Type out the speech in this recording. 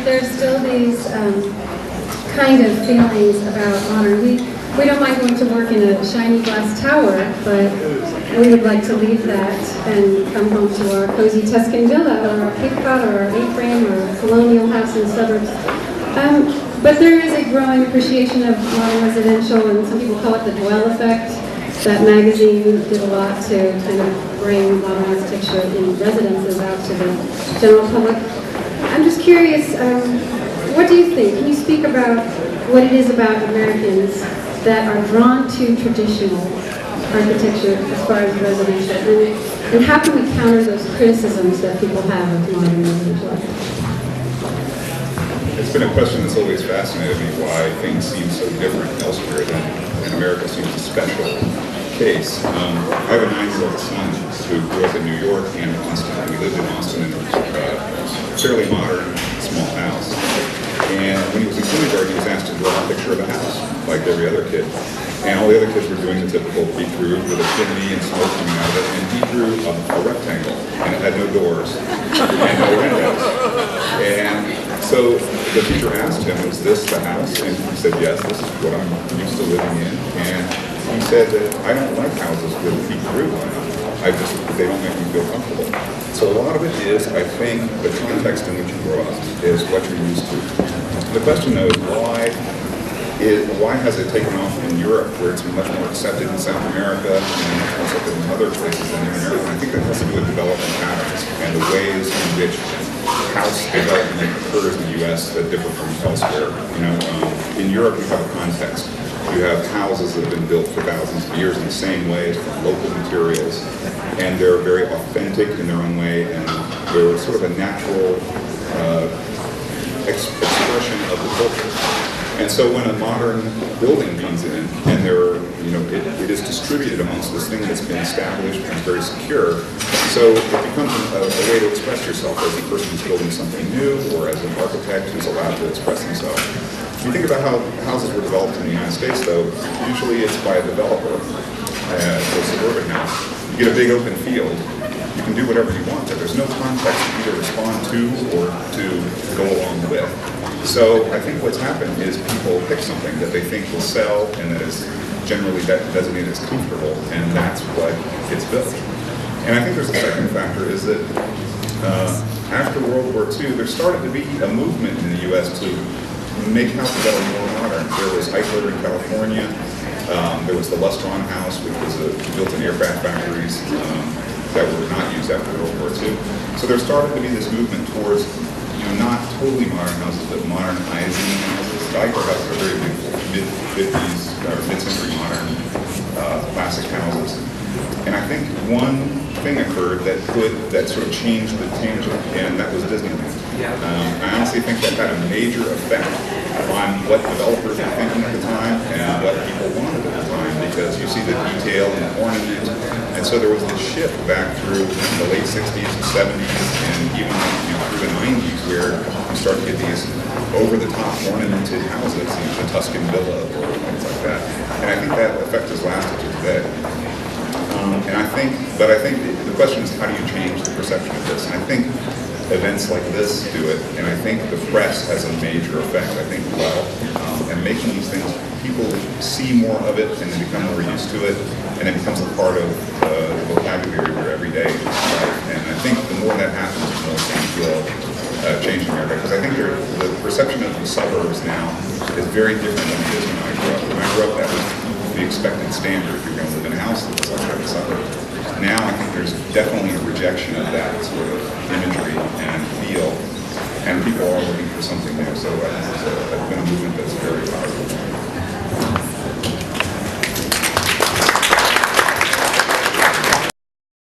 there's still these kind of feelings about modern. We don't mind going to work in a shiny glass tower, but we would like to leave that and come home to our cozy Tuscan villa or our Cape Cod or our A-frame or a colonial house in the suburbs. But there is a growing appreciation of modern residential, and some people call it the dwell effect. That magazine did a lot to kind of bring modern architecture in residences out to the general public. I'm just curious, what do you think? Can you speak about what it is about Americans that are drawn to traditional architecture as far as residential? And how can we counter those criticisms that people have of modern residential architecture? It's been a question that's always fascinated me, why things seem so different elsewhere than in America seems a special case. I have a 9-year-old son who grew up in New York and Austin. We lived in Austin in a fairly modern, small house. And when he was in kindergarten, he was asked to draw a picture of a house, like every other kid. And all the other kids were doing the typical peek through with a chimney and smoke coming out of it. And he drew a rectangle, and it had no doors and no windows. And so the teacher asked him, "Is this the house?" And he said, "Yes, this is what I'm used to living in." And he said that, "I don't like houses with peek through. They don't make me feel comfortable." So a lot of it is, I think, the context in which you grow up is what you're used to. The question, though, is why has it taken off in Europe, where it's much more accepted in South America and much more accepted in other places than in America? And I think that has to do with development patterns and the ways in which house development occurs in the U.S. that differ from elsewhere. In Europe, you have a context. You have houses that have been built for thousands of years in the same ways from local materials, and they're very authentic in their own way, and they're sort of a natural expression of the culture. And so when a modern building comes in, and it is distributed amongst this thing that's been established and very secure, so it becomes a way to express yourself as a person who's building something new, or as an architect who's allowed to express himself. If you think about how houses were developed in the United States, though, usually it's by a developer, a suburban house. You get a big open field. You can do whatever you want there. There's no context to either respond to or to go along with. So I think what's happened is people pick something that they think will sell and that is generally designated as comfortable, and that's what gets built. And I think there's a second factor, is that after World War II, there started to be a movement in the U.S. to make houses that are more modern. There was Eichler in California. There was the Lustron House, which was built in aircraft factories that were not used after World War II. So there started to be this movement towards not totally modern houses, but modernizing houses. The Eichler houses are very beautiful, mid-50s or mid-century modern classic houses. And I think one thing occurred that sort of changed the tangent, and that was Disneyland. I honestly think that had a major effect on what developers were thinking at the time and what people wanted at the time, because you see the detail and the ornament. And so there was this shift back through the late 60s and 70s and even through the 90s, where you start to get these over-the-top ornamented houses, the Tuscan villa or things like that. And I think that effect has lasted to today. But I think the question is, how do you change the perception of this? And I think events like this do it, and I think the press has a major effect. I think, and making these things, people see more of it, and they become more used to it, and it becomes a part of the vocabulary of your everyday life. And I think the more that happens, the more things will change in America. Because I think the perception of the suburbs now is very different than it is when I grew up. When I grew up, that was the expected standard. If you're going to live in a house that was like a suburb. Now I think there's definitely a rejection of that sort of imagery and feel, and people are looking for something new. So it's been a movement that's very powerful.